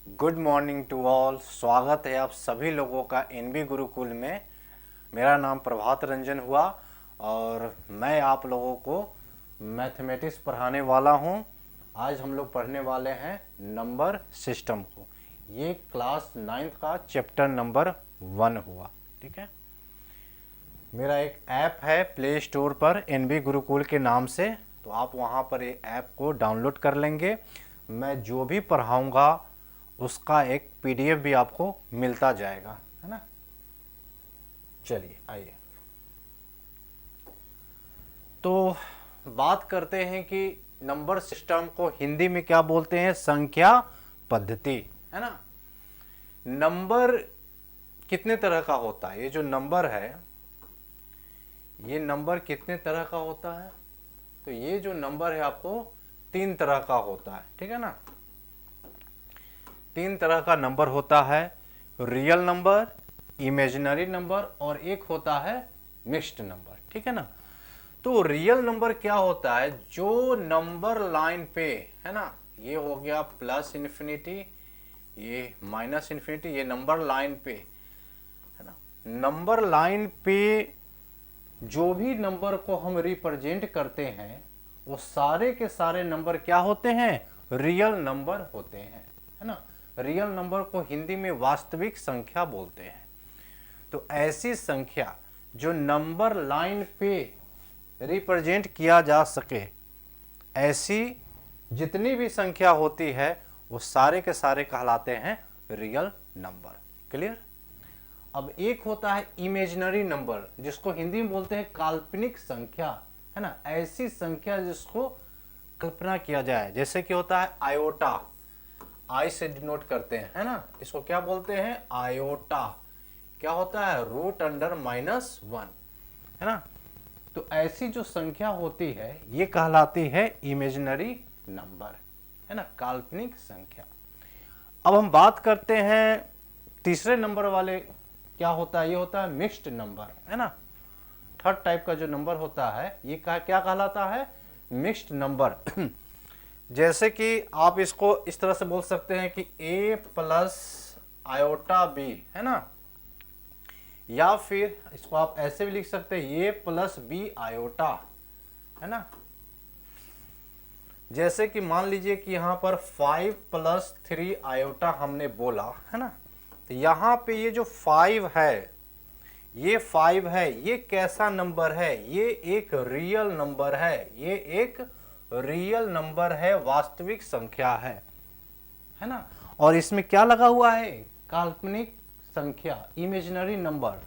Good morning to all. स्वागत है आप सभी लोगों का एनबी गुरुकुल में। मेरा नाम प्रभात रंजन हुआ और मैं आप लोगों को मैथमेटिक्स पढ़ाने वाला हूं। आज हम लोग पढ़ने वाले हैं नंबर सिस्टम को। ये क्लास 9th का चैप्टर नंबर 1 हुआ। ठीक है, मेरा एक ऐप है प्ले स्टोर पर एनबी गुरुकुल के नाम से, तो आप वहां पर ये ऐप को डाउनलोड कर लेंगे। मैं जो भी पढ़ाऊंगा उसका एक पीडीएफ भी आपको मिलता जाएगा, है ना। चलिए आइए, तो बात करते हैं कि नंबर सिस्टम को हिंदी में क्या बोलते हैं। संख्या पद्धति, है ना। नंबर कितने तरह का होता है। ये जो नंबर है, ये नंबर कितने तरह का होता है। तो ये जो नंबर है आपको 3 तरह का होता है, ठीक है ना। 3 तरह का नंबर होता है, रियल नंबर, इमेजिनरी नंबर और एक होता है मिक्स्ड नंबर, ठीक है ना। तो रियल नंबर क्या होता है, जो नंबर लाइन पे, है ना, ये हो गया प्लस इन्फिनिटी, ये माइनस इन्फिनिटी, ये नंबर लाइन पे, है ना। नंबर लाइन पे जो भी नंबर को हम रिप्रेजेंट करते हैं वो सारे के सारे नंबर क्या होते हैं, रियल नंबर होते हैं, है ना। रियल नंबर को हिंदी में वास्तविक संख्या बोलते हैं। तो ऐसी संख्या जो नंबर लाइन पे रिप्रेजेंट किया जा सके, ऐसी जितनी भी संख्या होती है वो सारे के सारे कहलाते हैं रियल नंबर। क्लियर। अब एक होता है इमेजिनरी नंबर, जिसको हिंदी में बोलते हैं काल्पनिक संख्या, है ना। ऐसी संख्या जिसको कल्पना किया जाए, जैसे कि होता है आयोटा, आई से डिनोट करते हैं, है ना। इसको क्या बोलते हैं, आयोटा। क्या होता है, रूट अंडर -1, है ना। तो ऐसी जो संख्या होती है ये कहलाती है इमेजिनरी नंबर, है ना, काल्पनिक संख्या। अब हम बात करते हैं तीसरे नंबर वाले, क्या होता है, ये होता है मिक्स्ड नंबर, है ना। थर्ड टाइप का जो नंबर होता है ये क्या कहलाता है, मिक्स्ड नंबर। जैसे कि आप इसको इस तरह से बोल सकते हैं कि a प्लस आयोटा b, है ना। या फिर इसको आप ऐसे भी लिख सकते हैं a प्लस b आयोटा, है ना। जैसे कि मान लीजिए कि यहां पर 5 प्लस 3 आयोटा हमने बोला, है ना। तो यहां पे ये जो 5 है, ये 5 है, ये कैसा नंबर है, ये एक रियल नंबर है, ये एक रियल नंबर है, वास्तविक संख्या है ना। और इसमें क्या लगा हुआ है, काल्पनिक संख्या, इमेजिनरी नंबर।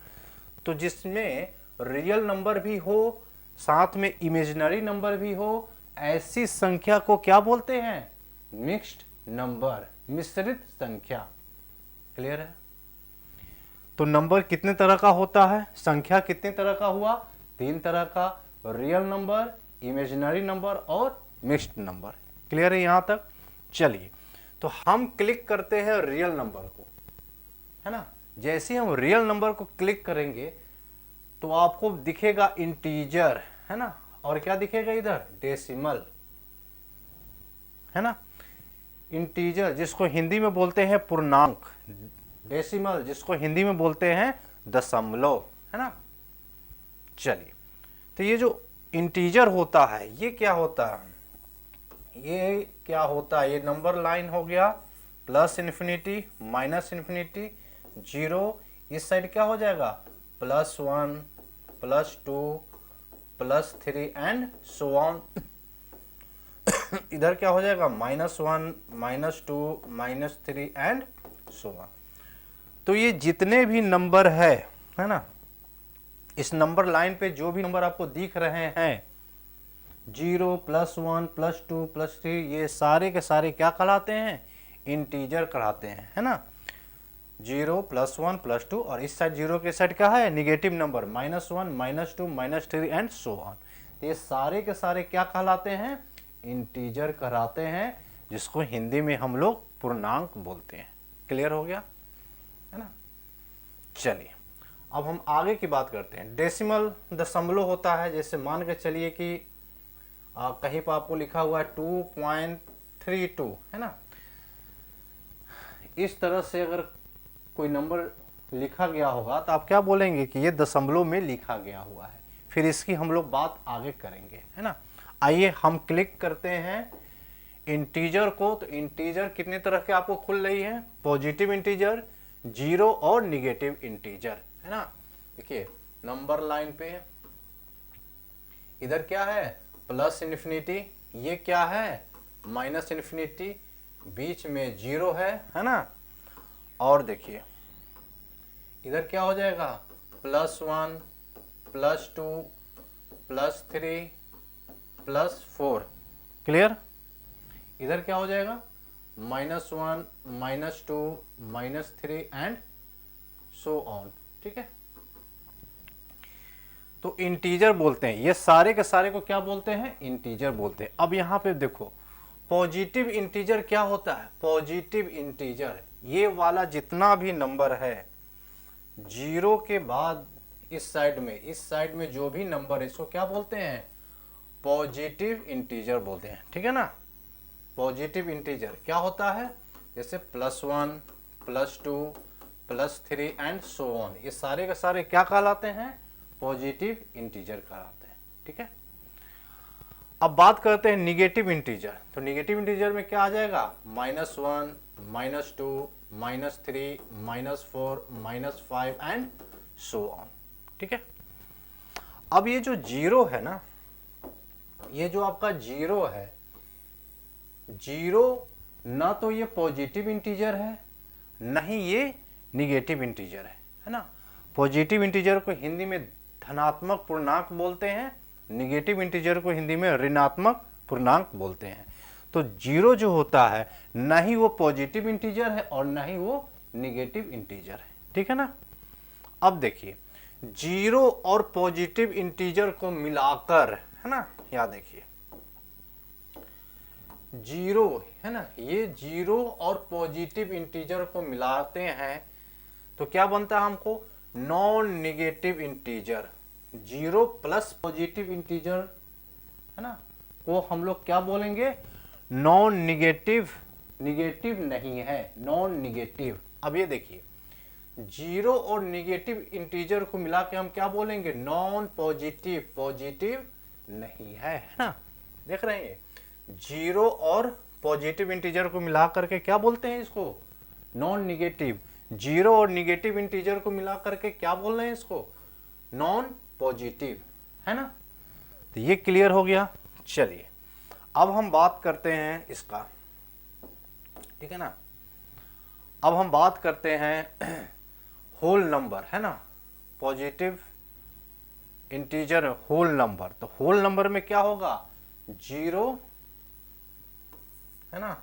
तो जिसमें रियल नंबर भी हो साथ में इमेजिनरी नंबर भी हो, ऐसी संख्या को क्या बोलते हैं, मिक्स्ड नंबर, मिश्रित संख्या। क्लियर है। तो नंबर कितने तरह का होता है, संख्या कितने तरह का हुआ, 3 तरह का, रियल नंबर, इमेजिनरी नंबर और मिक्स्ड नंबर। क्लियर है यहां तक। चलिए, तो हम क्लिक करते हैं रियल नंबर को, है ना। जैसे हम रियल नंबर को क्लिक करेंगे तो आपको दिखेगा इंटीजर, है ना, और क्या दिखेगा इधर, डेसिमल, है ना। इंटीजर जिसको हिंदी में बोलते हैं पूर्णांक, डेसिमल जिसको हिंदी में बोलते हैं दशमलव, है ना। चलिए, तो ये जो इंटीजर होता है ये क्या होता है, ये क्या होता है, ये नंबर लाइन हो गया, प्लस इन्फिनिटी, माइनस इन्फिनिटी, 0, इस साइड क्या हो जाएगा, +1, +2, +3 एंड सो ऑन। इधर क्या हो जाएगा, -1, -2, -3 एंड सो ऑन। तो ये जितने भी नंबर है ना, इस नंबर लाइन पे जो भी नंबर आपको दिख रहे हैं, 0, +1, +2, +3, ये सारे के सारे क्या कहलाते हैं, इंटीजर कहलाते हैं, है ना। 0, +1, +2 और इस साइड 0 के साइड क्या है, negative number, -1, -2, -3 and so on. ये सारे के सारे क्या कहलाते हैं, इंटीजर कहलाते हैं, जिसको हिंदी में हम लोग पूर्णांक बोलते हैं। क्लियर हो गया, है ना। चलिए, अब हम आगे की बात करते हैं। डेसिमल दशमलव होता है, जैसे मान के चलिए कि कहीं पर आपको लिखा हुआ है 2.32, है ना। इस तरह से अगर कोई नंबर लिखा गया होगा तो आप क्या बोलेंगे कि ये दशमलव में लिखा गया हुआ है। फिर इसकी हम लोग बात आगे करेंगे, है ना। आइए हम क्लिक करते हैं इंटीजर को। तो इंटीजर कितने तरह के आपको खुल रही है, पॉजिटिव इंटीजर, जीरो और निगेटिव इंटीजर, है ना। देखिए नंबर लाइन पे इधर क्या है प्लस इन्फिनिटी, ये क्या है माइनस इन्फिनिटी, बीच में जीरो है ना। और देखिए इधर क्या हो जाएगा +1 +2 +3 +4, क्लियर। इधर क्या हो जाएगा -1 -2 -3 एंड सो ऑन, ठीक है। तो इंटीजर बोलते हैं, ये सारे के सारे को क्या बोलते हैं, इंटीजर बोलते हैं। अब यहाँ पे देखो पॉजिटिव इंटीजर क्या होता है, पॉजिटिव इंटीजर ये वाला जितना भी नंबर है जीरो के बाद इस साइड में जो भी नंबर है इसको क्या बोलते हैं, पॉजिटिव इंटीजर बोलते हैं, ठीक है ना। पॉजिटिव इंटीजर क्या होता है, जैसे +1 +2 +3 एंड सो ऑन, ये सारे के सारे क्या कहलाते हैं, पॉजिटिव इंटीजर कहलाते हैं, ठीक है। अब बात करते हैं निगेटिव इंटीजर। तो निगेटिव इंटीजर में क्या आ जाएगा -1 -2 -3 -4 -5 एंड सो ऑन, ठीक है। अब ये जो जीरो है ना, ये जो आपका जीरो है, जीरो ना तो ये पॉजिटिव इंटीजर है ना ही ये निगेटिव इंटीजर है ना। पॉजिटिव इंटीजर को हिंदी में धनात्मक पूर्णांक बोलते हैं, निगेटिव इंटीजर को हिंदी में ऋणात्मक पूर्णांक बोलते हैं। तो जीरो जो होता है ना ही वो पॉजिटिव इंटीजर है और ना ही वो निगेटिव इंटीजर है, ठीक है ना। अब देखिए जीरो और पॉजिटिव इंटीजर को मिलाकर, है ना, यहाँ देखिए जीरो है ना, ये जीरो और पॉजिटिव इंटीजर को मिलाते हैं तो क्या बनता है हमको non negative integer. Zero plus positive integer, है ना, को हम लोग क्या बोलेंगे नॉन निगेटिव, निगेटिव नहीं है, नॉन निगेटिव। अब ये देखिए जीरो और निगेटिव इंटीजर को मिला के हम क्या बोलेंगे नॉन पॉजिटिव, पॉजिटिव नहीं है ना। देख रहे हैं जीरो और पॉजिटिव इंटीजर को मिला करके क्या बोलते हैं इसको नॉन निगेटिव, जीरो और निगेटिव इंटीजर को मिला करके क्या बोल रहे हैं इसको नॉन पॉजिटिव, है ना। तो ये क्लियर हो गया। चलिए अब हम बात करते हैं इसका, ठीक है ना। अब हम बात करते हैं होल नंबर, है ना, पॉजिटिव इंटीजर होल नंबर। तो होल नंबर में क्या होगा जीरो, है ना,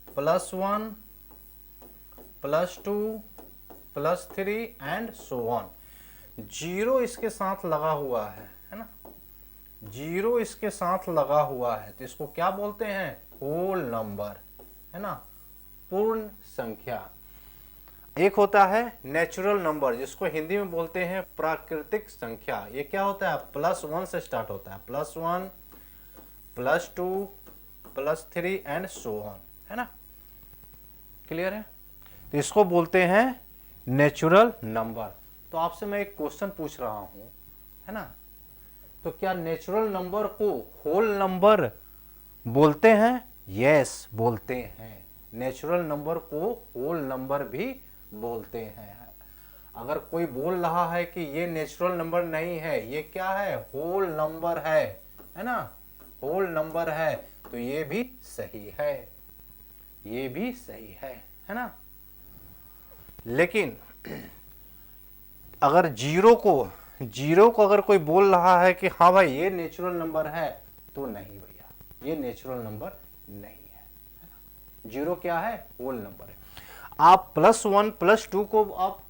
+1 +2 +3 एंड सो ऑन। जीरो इसके साथ लगा हुआ है ना, जीरो इसके साथ लगा हुआ है तो इसको क्या बोलते हैं होल नंबर, है ना, पूर्ण संख्या। एक होता है नेचुरल नंबर जिसको हिंदी में बोलते हैं प्राकृतिक संख्या। ये क्या होता है +1 से स्टार्ट होता है, +1 +2 +3 एंड सो ऑन, है ना, क्लियर है। तो इसको बोलते हैं नेचुरल नंबर। तो आपसे मैं एक क्वेश्चन पूछ रहा हूं, है ना, तो क्या नेचुरल नंबर को होल नंबर बोलते हैं, यस बोलते हैं। नेचुरल नंबर को होल नंबर भी बोलते हैं। अगर कोई बोल रहा है कि ये नेचुरल नंबर नहीं है, ये क्या है होल नंबर है ना, होल नंबर है, तो ये भी सही है, ये भी सही है ना। लेकिन अगर जीरो को अगर कोई बोल रहा है कि हाँ भाई ये नेचुरल नंबर है, तो नहीं भैया ये नेचुरल नंबर नहीं है, जीरो क्या है होल नंबर है। आप +1 +2 को आप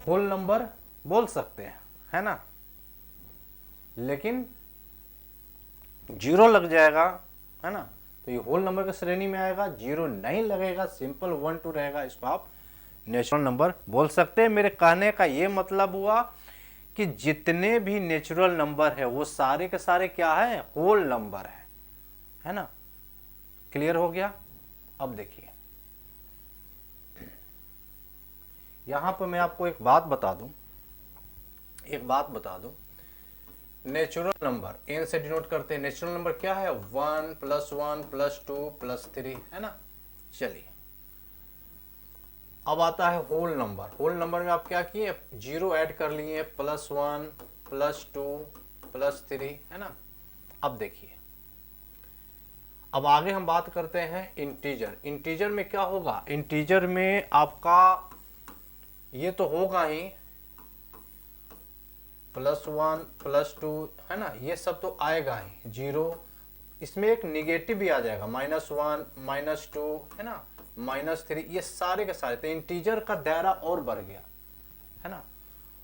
होल नंबर बोल सकते हैं, है ना, लेकिन जीरो लग जाएगा, है ना, तो ये होल नंबर की श्रेणी में आएगा। जीरो नहीं लगेगा, सिंपल 1 2 रहेगा, इसको आप नेचुरल नंबर बोल सकते हैं। मेरे कहने का ये मतलब हुआ कि जितने भी नेचुरल नंबर है वो सारे के सारे क्या है होल नंबर है ना, क्लियर हो गया। अब देखिए यहाँ पर मैं आपको एक बात बता दूं, नेचुरल नंबर n से डिनोट करते हैं। नेचुरल नंबर क्या है? 1 + 1 + 2 + 3, है ना। चलिए अब आता है होल नंबर। होल नंबर में आप क्या किए? 0 ऐड कर लिए, +1 + 2 + 3, है ना। अब देखिए, अब आगे हम बात करते हैं इंटीजर। इंटीजर में क्या होगा? इंटीजर में आपका ये तो होगा ही +1 + 2, है ना, ये सब तो आएगा ही। 0, इसमें एक निगेटिव भी आ जाएगा, -1 -2, है ना, -3, ये सारे के सारे। तो इंटीजर का दायरा और बढ़ गया, है ना।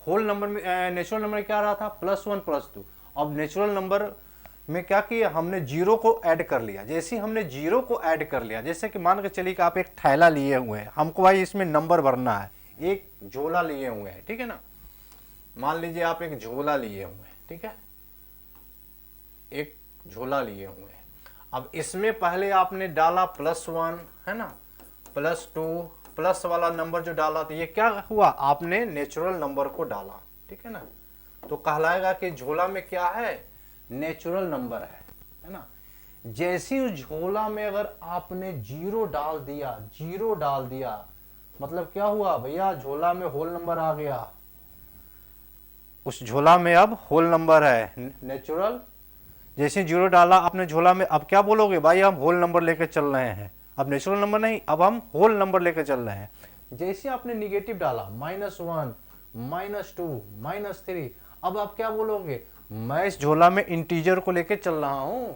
होल नंबर में नेचुरल नंबर क्या रहा था? +1 + 2। अब नेचुरल नंबर में क्या किया? हमने 0 को ऐड कर लिया। जैसे ही हमने 0 को ऐड कर लिया, जैसे कि मान के चलिए कि आप एक थैला लिए हुए हैं, हमको भाई इसमें नंबर भरना है, एक झोला लिए हुए हैं, ठीक है ना। मान लीजिए आप एक झोला लिए हुए हैं, ठीक है, एक झोला लिए हुए हैं। अब इसमें पहले आपने डाला +1, है ना, +2, प्लस वाला नंबर जो डाला, तो ये क्या हुआ? आपने नेचुरल नंबर को डाला, ठीक है ना। तो कहलाएगा कि झोला में क्या है? नेचुरल नंबर है ना। जैसी उस झोला में अगर आपने 0 डाल दिया, 0 डाल दिया, मतलब क्या हुआ भैया? झोला में होल नंबर आ गया। उस झोला में अब होल नंबर है, नेचुरल। जैसे 0 डाला आपने झोला में, अब क्या बोलोगे? भाई हम होल नंबर लेके चल रहे हैं, अब नेचुरल नंबर नहीं, अब हम होल नंबर लेके चल रहे हैं। जैसे आपने निगेटिव डाला, -1 -2 -3, अब आप क्या बोलोगे? मैं इस झोला में इंटीजर को लेके चल रहा हूं,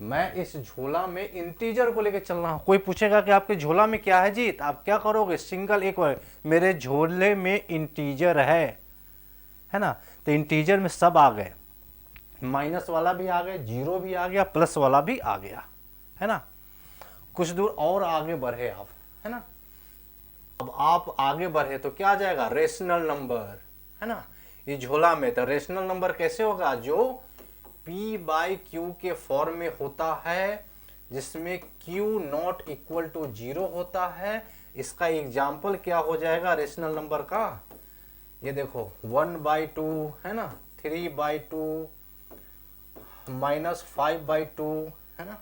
मैं इस झोला में इंटीजर को लेके चल रहा हूं। कोई पूछेगा कि आपके झोला में क्या है जी, तो आप क्या करोगे? सिंगल एक बार, मेरे झोले में इंटीजर है ना। तो इंटीजर में सब आ गए, माइनस वाला भी आ गया, 0 भी आ गया, प्लस वाला भी आ गया, है ना। कुछ दूर और आगे बढ़े आप, है ना। अब आप आगे बढ़े तो क्या आ जाएगा? रेशनल नंबर, है ना। ये झोला में तो रेशनल नंबर कैसे होगा? जो p/q के फॉर्म में होता है, जिसमें q नॉट इक्वल टू 0 होता है। इसका एग्जाम्पल क्या हो जाएगा रेशनल नंबर का? ये देखो 1/2, है ना, 3/2, -5/2, है ना।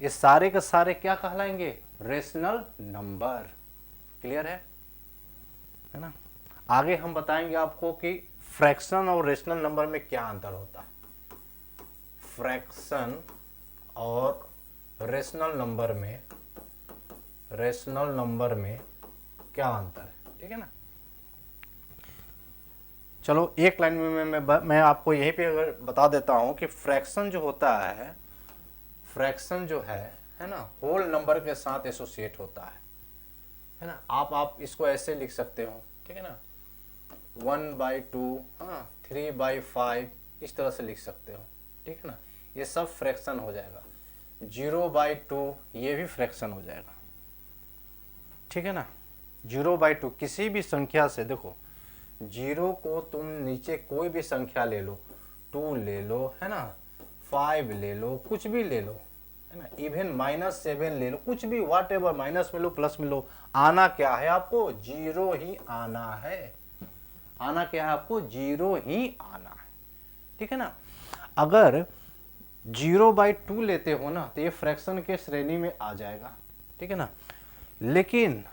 ये सारे के सारे क्या कहलाएंगे? Rational number. क्लियर है ना। आगे हम बताएंगे आपको कि फ्रैक्शन और रेशनल नंबर में क्या अंतर होता है। फ्रैक्शन और रेशनल नंबर में क्या अंतर है, ठीक है ना। चलो एक लाइन में मैं आपको यहीं पे अगर बता देता हूं कि फ्रैक्शन जो होता है, फ्रैक्शन जो है ना, होल नंबर के साथ एसोसिएट होता है ना। आप इसको ऐसे लिख सकते हो, ठीक है ना, 1/2, हाँ, 3/5, इस तरह से लिख सकते हो, ठीक है ना। ये सब फ्रैक्शन हो जाएगा। 0/2 ये भी फ्रैक्शन हो जाएगा, ठीक है ना। 0/2 किसी भी संख्या से, देखो 0 को तुम नीचे कोई भी संख्या ले लो, 2 ले लो, है ना, 5 ले लो, कुछ भी ले लो, है ना, इवन -7 ले लो, कुछ भी, व्हाट एवर, माइनस में लो, प्लस में लो, आना क्या है आपको? 0 ही आना है। आना क्या है आपको? 0 ही आना है, ठीक है ना। अगर 0/2 लेते हो ना, तो ये फ्रैक्शन के श्रेणी में आ जाएगा, ठीक है ना। लेकिन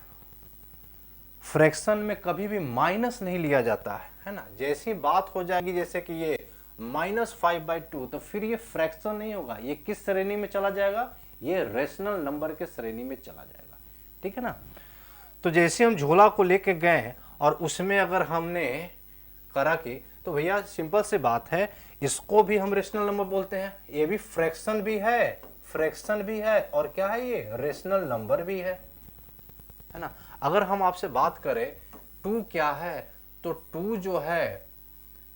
फ्रैक्शन में कभी भी माइनस नहीं लिया जाता है ना। जैसी बात हो जाएगी जैसे कि ये -5/2, तो फिर ये फ्रैक्शन नहीं होगा, ये किस श्रेणी में चला जाएगा? ये रेशनल नंबर के श्रेणी में चला जाएगा, ठीक है ना। तो जैसे हम झोला को लेके गए और उसमें अगर हमने करा कि, तो भैया सिंपल सी बात है, इसको भी हम रेशनल नंबर बोलते हैं। ये भी फ्रैक्शन भी है, फ्रैक्शन भी है, और क्या है? ये रेशनल नंबर भी है ना। अगर हम आपसे बात करें 2 क्या है, तो 2 जो है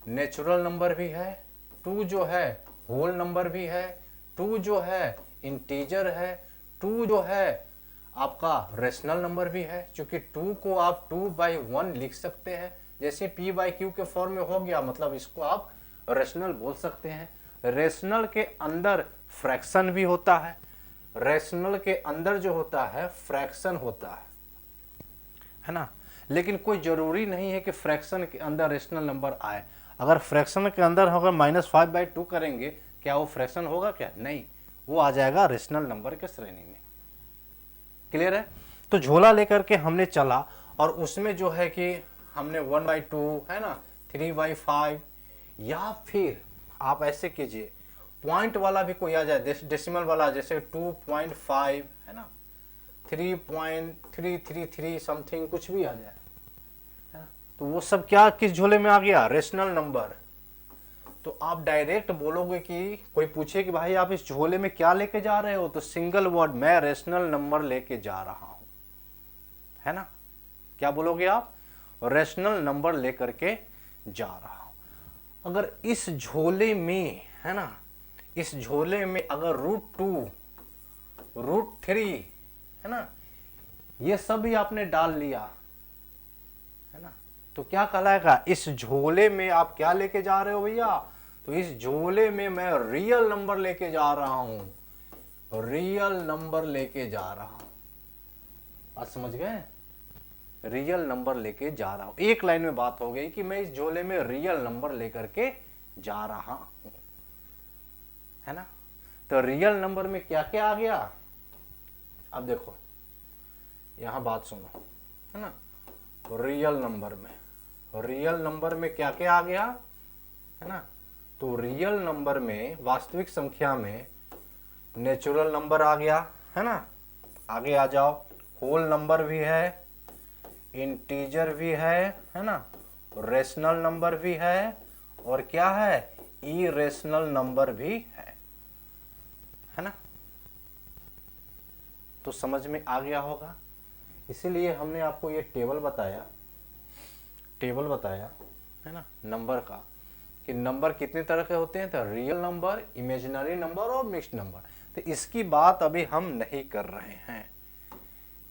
नेचुरल नंबर भी है, 2 जो है होल नंबर भी है, 2 जो है इंटीजर है, 2 जो है आपका रेशनल नंबर भी है। क्योंकि 2 को आप 2/1 लिख सकते हैं, जैसे p/q के फॉर्म में हो गया, मतलब इसको आप रेशनल बोल सकते हैं। रेशनल के अंदर फ्रैक्शन भी होता है, रेशनल के अंदर जो होता है फ्रैक्शन होता है ना। लेकिन कोई जरूरी नहीं है कि फ्रैक्शन के अंदर रेशनल नंबर आए। अगर फ्रैक्शन के अंदर अगर -5/2 करेंगे, क्या वो फ्रैक्शन होगा? क्या नहीं, वो आ जाएगा रेशनल नंबर के श्रेणी में। क्लियर है? तो झोला लेकर के हमने चला और उसमें जो है कि हमने 1/2 है ना, 3/5, या फिर आप ऐसे कीजिए पॉइंट वाला भी कोई आ जाए, डेसिमल वाला, जैसे 2.5 है ना, 3.333 समथिंग कुछ भी आ जाए, है ना, तो वो सब क्या किस झोले में आ गया? Rational number. तो आप डायरेक्ट बोलोगे कि कोई पूछे कि भाई आप इस झोले में क्या लेके जा रहे हो, तो सिंगल वर्ड, मैं रेशनल नंबर लेके जा रहा हूं, है ना। क्या बोलोगे आप? रेशनल नंबर लेकर के जा रहा हूं। अगर इस झोले में, है ना, इस झोले में अगर √2, √3, है ना, ये सब भी आपने डाल लिया, है ना, तो क्या कहलाएगा? इस झोले में आप क्या लेके जा रहे हो भैया? तो इस झोले में मैं रियल नंबर लेके जा रहा हूं, रियल नंबर लेके जा रहा हूं। आज समझ गए? रियल नंबर लेके जा रहा हूं। एक लाइन में बात हो गई कि मैं इस झोले में रियल नंबर लेकर के जा रहा हूं, है ना। तो रियल नंबर में क्या क्या आ गया? अब देखो यहां बात सुनो, है ना। रियल नंबर में क्या क्या आ गया, है ना। तो रियल नंबर में, वास्तविक संख्या में, नेचुरल नंबर आ गया, है ना। आगे आ जाओ, होल नंबर भी है, इंटीजर भी है ना, रेशनल नंबर भी है, और क्या है? इरेशनल नंबर भी है ना। तो समझ में आ गया होगा। इसीलिए हमने आपको ये टेबल बताया, है ना, नंबर का, कि नंबर कितने तरह के होते हैं। तो रियल नंबर, इमेजिनरी नंबर और मिक्स्ड नंबर। तो इसकी बात अभी हम नहीं कर रहे हैं,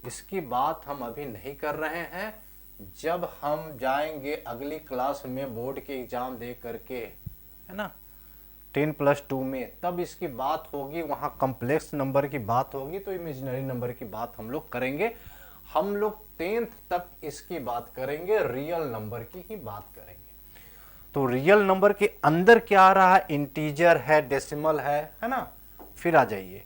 इसकी बात हम अभी नहीं कर रहे हैं। जब हम जाएंगे अगली क्लास में बोर्ड के एग्जाम दे करके, है ना, 10+2 में, तब इसकी बात होगी, वहां कॉम्प्लेक्स नंबर की बात होगी, तो इमेजिनरी नंबर की बात हम लोग करेंगे। हम लोग 10th तक इसकी बात करेंगे, रियल नंबर की ही बात करेंगे। तो रियल नंबर के अंदर क्या आ रहा है? इंटीजर है, डेसिमल है ना। फिर आ जाइए,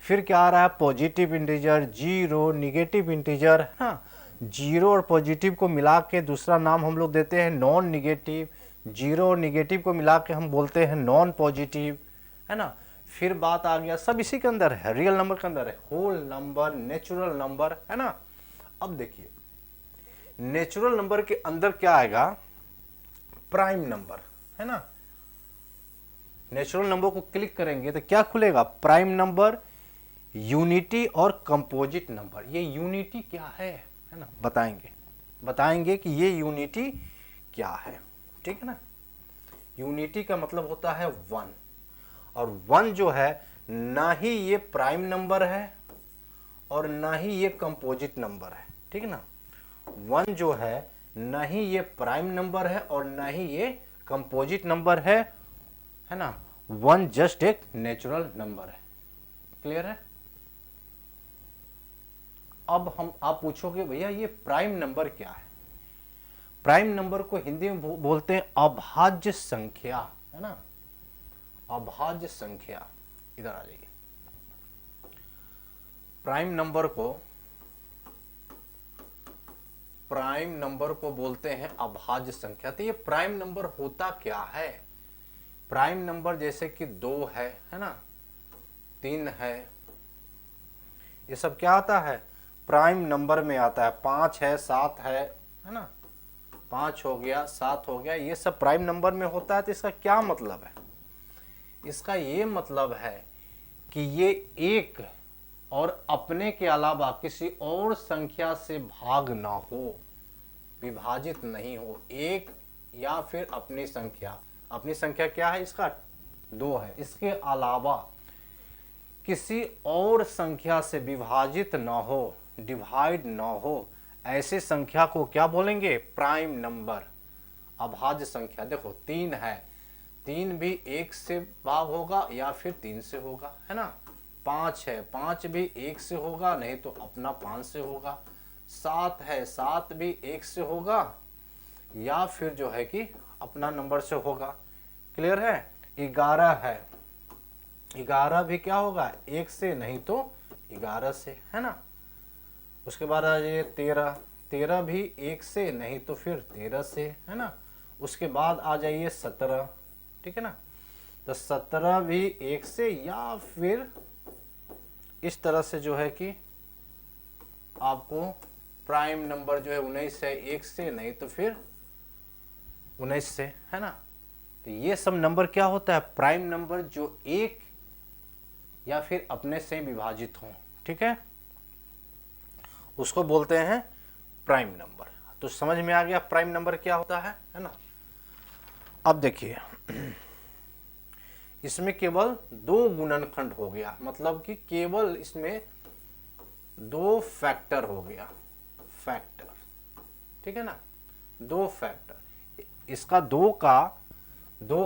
फिर क्या आ रहा है? Positive integer, zero, negative integer, है ना। जीरो और पॉजिटिव को मिला के दूसरा नाम हम लोग देते हैं नॉन निगेटिव। जीरो और निगेटिव को मिला के हम बोलते हैं नॉन पॉजिटिव, है ना। फिर बात आ गया, सब इसी के अंदर है, रियल नंबर के अंदर है, होल नंबर, नेचुरल नंबर, है ना। अब देखिए नेचुरल नंबर के अंदर क्या आएगा? प्राइम नंबर, है ना। नेचुरल नंबर को क्लिक करेंगे तो क्या खुलेगा? प्राइम नंबर, यूनिटी और कंपोजिट नंबर। ये यूनिटी क्या है ना, बताएंगे कि ये यूनिटी क्या है, ठीक है ना। यूनिटी का मतलब होता है 1, और 1 जो है, ना ही ये प्राइम नंबर है और ना ही ये कंपोजिट नंबर है, ठीक है ना। 1 जो है, ना ही ये प्राइम नंबर है और ना ही ये कंपोजिट नंबर है ना। 1 जस्ट एक नेचुरल नंबर है। क्लियर है? अब आप पूछोगे भैया ये प्राइम नंबर क्या है? प्राइम नंबर को हिंदी में बोलते हैं अभाज्य संख्या, है ना। अभाज्य संख्या, इधर आ जाइए। प्राइम नंबर को बोलते हैं अभाज्य संख्या। तो ये प्राइम नंबर होता क्या है? प्राइम नंबर जैसे कि 2 है ना, 3 है, ये सब क्या आता है? प्राइम नंबर में आता है। 5 है, 7 है ना, 5 हो गया, 7 हो गया, ये सब प्राइम नंबर में होता है। तो इसका क्या मतलब है? इसका ये मतलब है कि ये एक और अपने के अलावा किसी और संख्या से भाग ना हो, विभाजित नहीं हो। एक या फिर अपनी संख्या क्या है? इसका 2 है। इसके अलावा किसी और संख्या से विभाजित ना हो, डिवाइड ना हो, ऐसे संख्या को क्या बोलेंगे? प्राइम नंबर, अभाज्य संख्या। देखो 3 है, 3 भी 1 से भाग होगा या फिर 3 से होगा, है ना। 5 है, 5 भी 1 से होगा, नहीं तो अपना 5 से होगा। 7 है, 7 भी 1 से होगा या फिर जो है कि अपना नंबर से होगा। क्लियर है। 11 है, 11 भी क्या होगा 1 से, नहीं तो 11 से, है ना। उसके बाद आ जाइए 13, 13 भी 1 से, नहीं तो फिर 13 से, है ना। उसके बाद आ जाइए 17, ठीक है ना। तो 17 भी 1 से या फिर इस तरह से जो है कि आपको प्राइम नंबर जो है 19 है, 1 से, नहीं तो फिर 19 से, है ना। तो ये सब नंबर क्या होता है, प्राइम नंबर जो एक या फिर अपने से विभाजित हो, ठीक है, उसको बोलते हैं प्राइम नंबर। तो समझ में आ गया प्राइम नंबर क्या होता है ना। अब देखिए इसमें केवल 2 गुणनखंड हो गया, मतलब कि केवल इसमें 2 फैक्टर हो गया, फैक्टर, ठीक है ना, 2 फैक्टर। इसका 2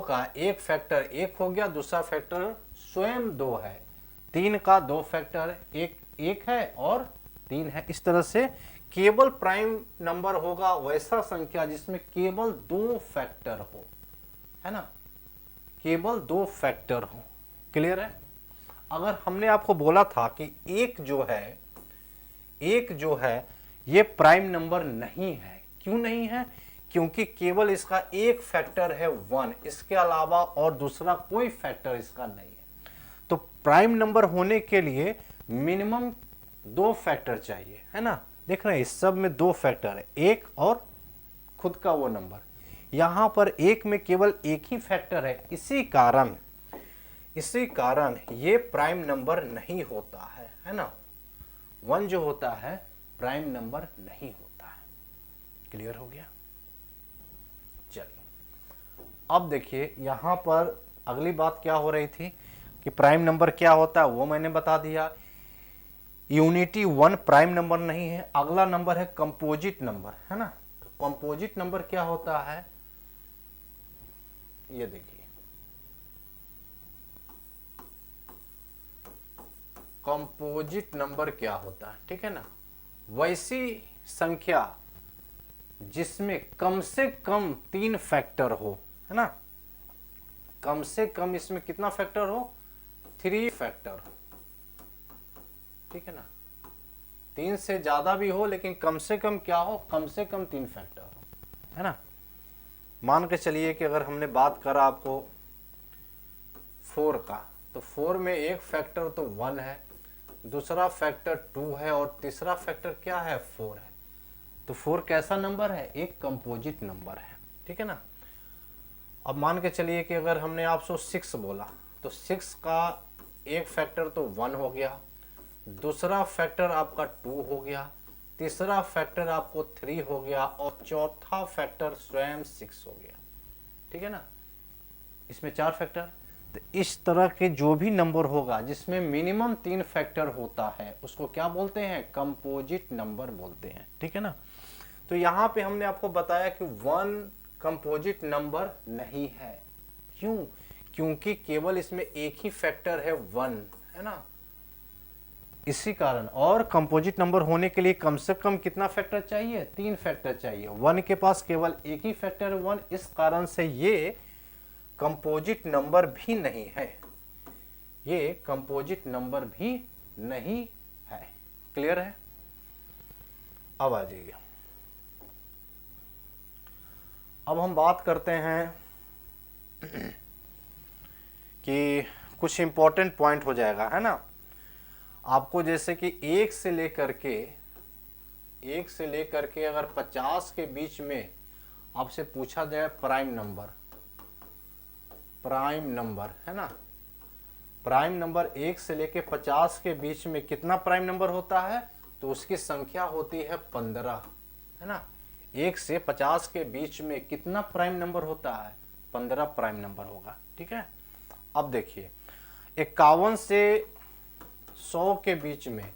का एक फैक्टर 1 हो गया, दूसरा फैक्टर स्वयं 2 है। 3 का 2 फैक्टर 1 है और 3 है। इस तरह से केवल प्राइम नंबर होगा वैसा संख्या जिसमें केवल 2 फैक्टर हो, है ना, केवल 2 फैक्टर हो। क्लियर है। अगर हमने आपको बोला था कि एक जो है ये प्राइम नंबर नहीं है, क्यों नहीं है, क्योंकि केवल इसका एक फैक्टर है 1, इसके अलावा और दूसरा कोई फैक्टर इसका नहीं है। तो प्राइम नंबर होने के लिए मिनिमम 2 फैक्टर चाहिए, है ना। देख रहे हैं इस सब में 2 फैक्टर है, एक और खुद का वो नंबर। यहां पर एक में केवल एक ही फैक्टर है, इसी कारण ये प्राइम नंबर नहीं होता है ना। 1 जो होता है प्राइम नंबर नहीं होता है। क्लियर हो गया। चलिए अब देखिए यहां पर अगली बात क्या हो रही थी कि प्राइम नंबर क्या होता है वो मैंने बता दिया। यूनिटी 1 प्राइम नंबर नहीं है। अगला नंबर है कंपोजिट नंबर, है ना। तो कंपोजिट नंबर क्या होता है, ये देखिए कंपोजिट नंबर क्या होता है, ठीक है ना, वैसी संख्या जिसमें कम से कम 3 फैक्टर हो, है ना। कम से कम इसमें कितना फैक्टर हो, 3 फैक्टर हो, ठीक है ना। 3 से ज्यादा भी हो लेकिन कम से कम क्या हो, कम से कम 3 फैक्टर हो, है ना। मान के चलिए कि अगर हमने बात करा आपको 4 का, तो 4 में एक फैक्टर तो 1 है, दूसरा फैक्टर 2 है और तीसरा फैक्टर क्या है, 4 है। तो 4 कैसा नंबर है, एक कंपोजिट नंबर है, ठीक है ना। अब मान के चलिए कि अगर हमने आपसे 6 बोला, तो 6 का एक फैक्टर तो 1 हो गया, दूसरा फैक्टर आपका 2 हो गया, तीसरा फैक्टर आपको 3 हो गया और चौथा फैक्टर स्वयं 6 हो गया, ठीक है ना। इसमें 4 फैक्टर। तो इस तरह के जो भी नंबर होगा जिसमें मिनिमम 3 फैक्टर होता है उसको क्या बोलते हैं, कंपोजिट नंबर बोलते हैं, ठीक है ना। तो यहां पे हमने आपको बताया कि 1 कंपोजिट नंबर नहीं है। क्यों, क्योंकि केवल इसमें एक ही फैक्टर है 1, है ना, इसी कारण। और कंपोजिट नंबर होने के लिए कम से कम कितना फैक्टर चाहिए, 3 फैक्टर चाहिए। 1 के पास केवल एक ही फैक्टर है 1, इस कारण से ये कंपोजिट नंबर भी नहीं है, ये कंपोजिट नंबर भी नहीं है। क्लियर है। अब आ जाइए, अब हम बात करते हैं कि कुछ इंपॉर्टेंट पॉइंट हो जाएगा, है ना। आपको जैसे कि 1 से लेकर के अगर 50 के बीच में आपसे पूछा जाए प्राइम नंबर, है ना, प्राइम नंबर 1 से लेकर 50 के बीच में कितना प्राइम नंबर होता है, तो उसकी संख्या होती है 15, है ना। 1 से 50 के बीच में कितना प्राइम नंबर होता है, 15 प्राइम नंबर होगा, ठीक है। अब देखिए 51 से 100 के बीच में,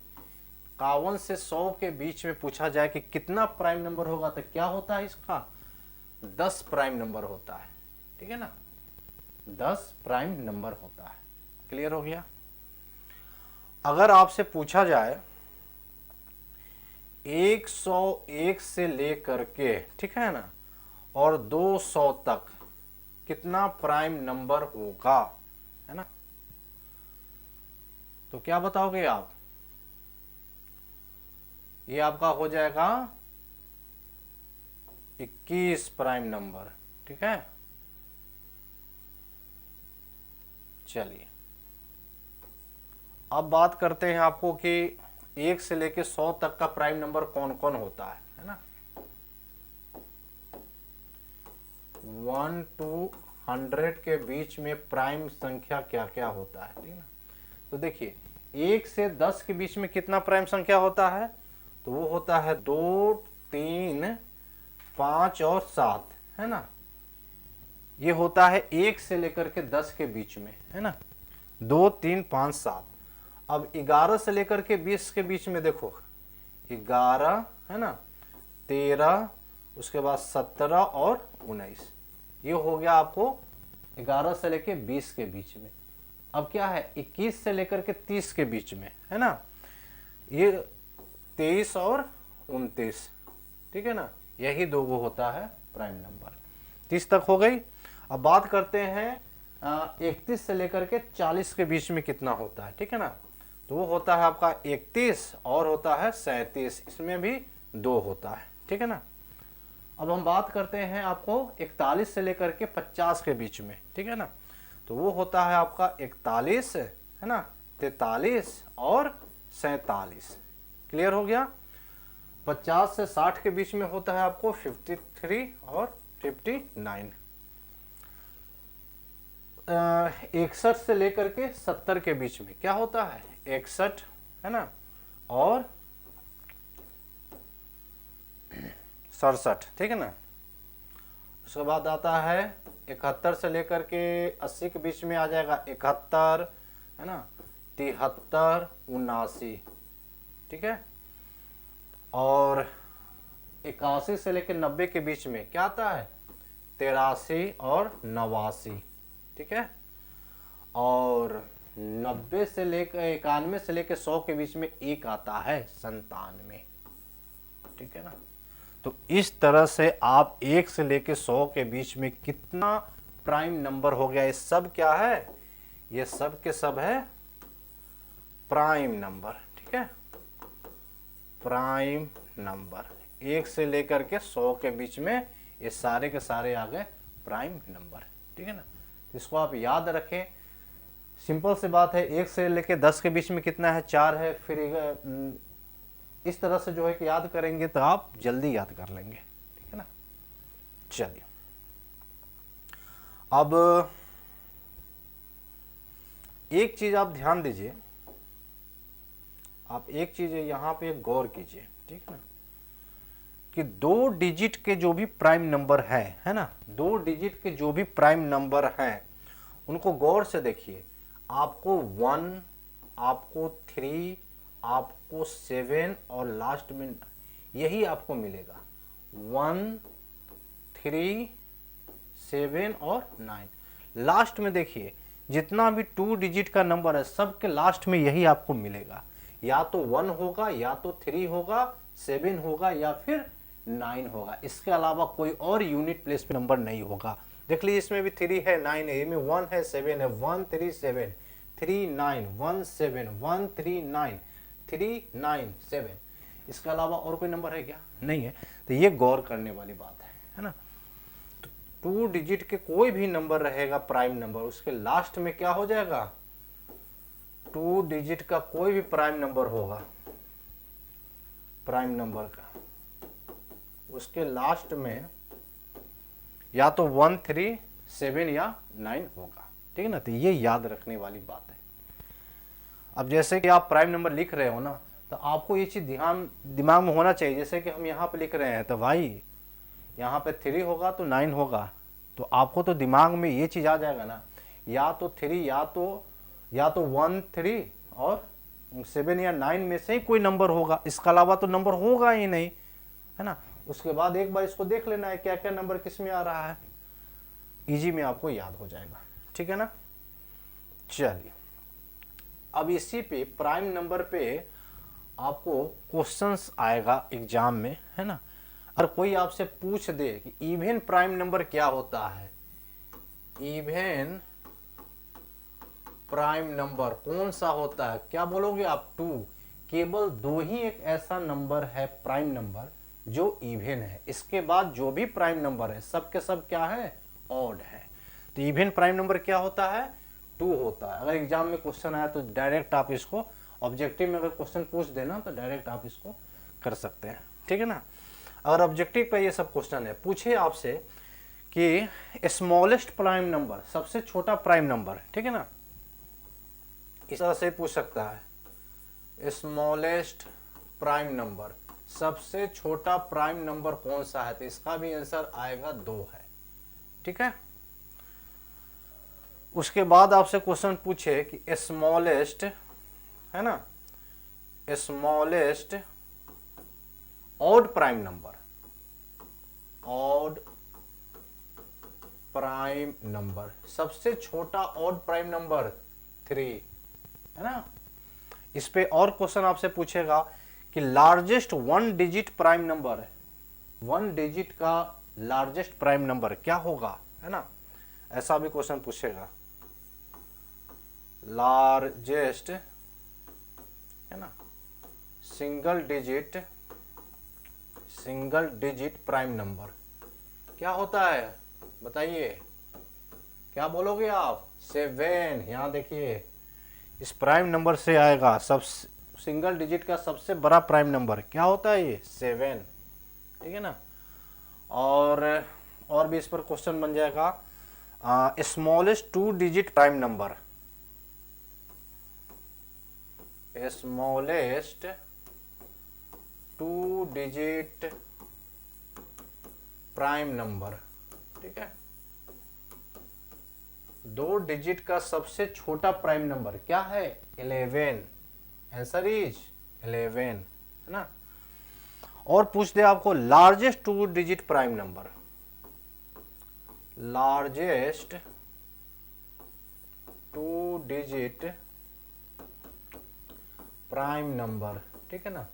51 से 100 के बीच में पूछा जाए कि कितना प्राइम नंबर होगा, तो क्या होता है इसका, 10 प्राइम नंबर होता है, ठीक है ना, 10 प्राइम नंबर होता है। क्लियर हो गया। अगर आपसे पूछा जाए 101 से लेकर के, ठीक है ना, और 200 तक कितना प्राइम नंबर होगा, है ना। तो क्या बताओगे आप, ये आपका हो जाएगा 21 प्राइम नंबर, ठीक है। चलिए अब बात करते हैं आपको कि 1 से लेके 100 तक का प्राइम नंबर कौन कौन होता है ना। 1 to 100 के बीच में प्राइम संख्या क्या क्या होता है, ठीक है ना। तो देखिए 1 से 10 के बीच में कितना प्राइम संख्या होता है, तो वो होता है 2, 3, 5 और 7, है ना। ये होता है 1 से लेकर के 10 के बीच में, है ना, 2, 3, 5, 7। अब 11 से लेकर के 20 के बीच में देखो, 11, है ना, 13, उसके बाद 17 और 19, ये हो गया आपको 11 से लेकर 20 के बीच में। अब क्या है 21 से लेकर के 30 के बीच में, है ना, ये 23 और 29, ठीक है ना, यही दो वो होता है प्राइम नंबर। 30 तक हो गई। अब बात करते हैं 31 से लेकर के 40 के बीच में कितना होता है, ठीक है ना। तो वो होता है आपका 31 और होता है 37, इसमें भी 2 होता है, ठीक है ना। अब हम बात करते हैं आपको 41 से लेकर के 50 के बीच में, ठीक है ना। तो वो होता है आपका 41, है ना, 43 और 47। क्लियर हो गया। 50 से 60 के बीच में होता है आपको 53 और 59। 61 से लेकर के 70 के बीच में क्या होता है 61, है ना, और 67, ठीक है ना। उसके बाद आता है 71 से लेकर के 80 के बीच में आ जाएगा 71, है ना, 73, 79, ठीक है। और 81 से लेकर 90 के बीच में क्या आता है 83 और 89, ठीक है। और 90 से लेकर 91 से लेकर 100 के बीच में एक आता है 97, ठीक है ना। तो इस तरह से आप 1 से लेकर 100 के बीच में कितना प्राइम नंबर हो गया, ये सब क्या है, ये सब के सब है प्राइम नंबर, ठीक है। प्राइम नंबर 1 से लेकर के 100 के बीच में ये सारे के सारे आ गए प्राइम नंबर, ठीक है ना। इसको आप याद रखें, सिंपल सी बात है। 1 से लेकर 10 के बीच में कितना है 4 है। फिर इस तरह से जो है कि याद करेंगे तो आप जल्दी याद कर लेंगे, ठीक है ना। चलिए अब एक चीज आप ध्यान दीजिए, आप एक चीज यहां पे गौर कीजिए, ठीक है ना, कि 2 डिजिट के जो भी प्राइम नंबर है ना, 2 डिजिट के जो भी प्राइम नंबर हैं उनको गौर से देखिए। आपको 1, आपको 3, आपको 7 और लास्ट में यही आपको मिलेगा 1, 3, 7 और 9। लास्ट में देखिए जितना भी 2 डिजिट का नंबर है सबके लास्ट में यही आपको मिलेगा, या तो 1 होगा, या तो 3 होगा, 7 होगा, या फिर 9 होगा। इसके अलावा कोई और यूनिट प्लेस पे नंबर नहीं होगा। देख लीजिए इसमें भी 3 है, 9 है, इसमें 1 है, 7 है, 1 3 7 3 9 1 7 1 3 9 3 9 7। इसके अलावा और कोई नंबर है क्या, नहीं है। तो ये गौर करने वाली बात है ना। तो 2 डिजिट के कोई भी नंबर रहेगा प्राइम नंबर, उसके लास्ट में क्या हो जाएगा, 2 डिजिट का कोई भी प्राइम नंबर होगा, प्राइम नंबर का, उसके लास्ट में या तो 1 3 7 या 9 होगा, ठीक है ना। तो ये याद रखने वाली बात है। अब जैसे कि आप प्राइम नंबर लिख रहे हो ना, तो आपको ये चीज ध्यान दिमाग में होना चाहिए। जैसे कि हम यहाँ पे लिख रहे हैं तो भाई यहाँ पे 3 होगा तो 9 होगा, तो आपको तो दिमाग में ये चीज आ जाएगा ना, या तो 3 या तो 1 3 और 7 या 9 में से ही कोई नंबर होगा, इसके अलावा तो नंबर होगा ही नहीं, है ना। उसके बाद एक बार इसको देख लेना है क्या क्या नंबर किस में आ रहा है, इजी में आपको याद हो जाएगा, ठीक है ना। चलिए अब इसी पे प्राइम नंबर पे आपको क्वेश्चंस आएगा एग्जाम में, है ना। अगर कोई आपसे पूछ दे कि इवन प्राइम नंबर क्या होता है, इवन प्राइम नंबर कौन सा होता है, क्या बोलोगे आप? 2। केवल 2 ही एक ऐसा नंबर है प्राइम नंबर जो इवन है, इसके बाद जो भी प्राइम नंबर है सब के सब क्या है? ऑड है। तो इवन प्राइम नंबर क्या होता है? 2 होता है। अगर एग्जाम में क्वेश्चन आया तो डायरेक्ट आप इसको, ऑब्जेक्टिव में अगर क्वेश्चन पूछ देना तो डायरेक्ट आप इसको कर सकते हैं, ठीक है ना। अगर ऑब्जेक्टिव पे ये सब क्वेश्चन है, पूछे आपसे कि स्मॉलेस्ट प्राइम नंबर, सबसे छोटा प्राइम नंबर, ठीक है ना, इस तरह से पूछ सकता है, स्मॉलेस्ट प्राइम नंबर, सबसे छोटा प्राइम नंबर कौन सा है, तो इसका भी आंसर आएगा 2 है, ठीक है। उसके बाद आपसे क्वेश्चन पूछे कि स्मॉलेस्ट, है ना, smallest odd prime number, odd prime number, सबसे छोटा ऑड प्राइम नंबर 3, है ना। इस पे और क्वेश्चन आपसे पूछेगा कि लार्जेस्ट 1 डिजिट प्राइम नंबर है, 1 डिजिट का लार्जेस्ट प्राइम नंबर क्या होगा, है ना, ऐसा भी क्वेश्चन पूछेगा। लार्जेस्ट, है ना, सिंगल डिजिट प्राइम नंबर क्या होता है, बताइए, क्या बोलोगे आप? 7। यहां देखिए, इस प्राइम नंबर से आएगा, सब सिंगल डिजिट का सबसे बड़ा प्राइम नंबर क्या होता है? ये 7, ठीक है ना। और भी इस पर क्वेश्चन बन जाएगा, smallest 2 digit prime number, smallest 2 digit prime number, ठीक है, 2 डिजिट का सबसे छोटा प्राइम नंबर क्या है? 11। आंसर इज 11, है ना। और पूछ दे आपको largest 2 digit prime number, largest 2 digit prime number, ठीक है ना,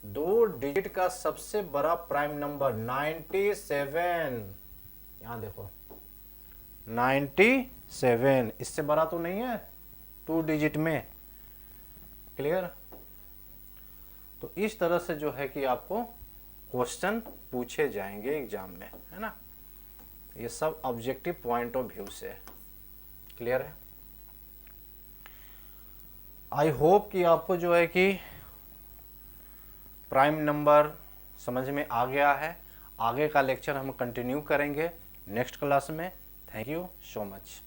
2 डिजिट का सबसे बड़ा प्राइम नंबर 97। यहां देखो 97, इससे बड़ा तो नहीं है 2 डिजिट में, क्लियर। तो इस तरह से जो है कि आपको क्वेश्चन पूछे जाएंगे एग्जाम में, है ना। ये सब ऑब्जेक्टिव पॉइंट ऑफ व्यू से, क्लियर है। आई होप कि आपको जो है कि प्राइम नंबर समझ में आ गया है। आगे का लेक्चर हम कंटिन्यू करेंगे नेक्स्ट क्लास में। Thank you so much.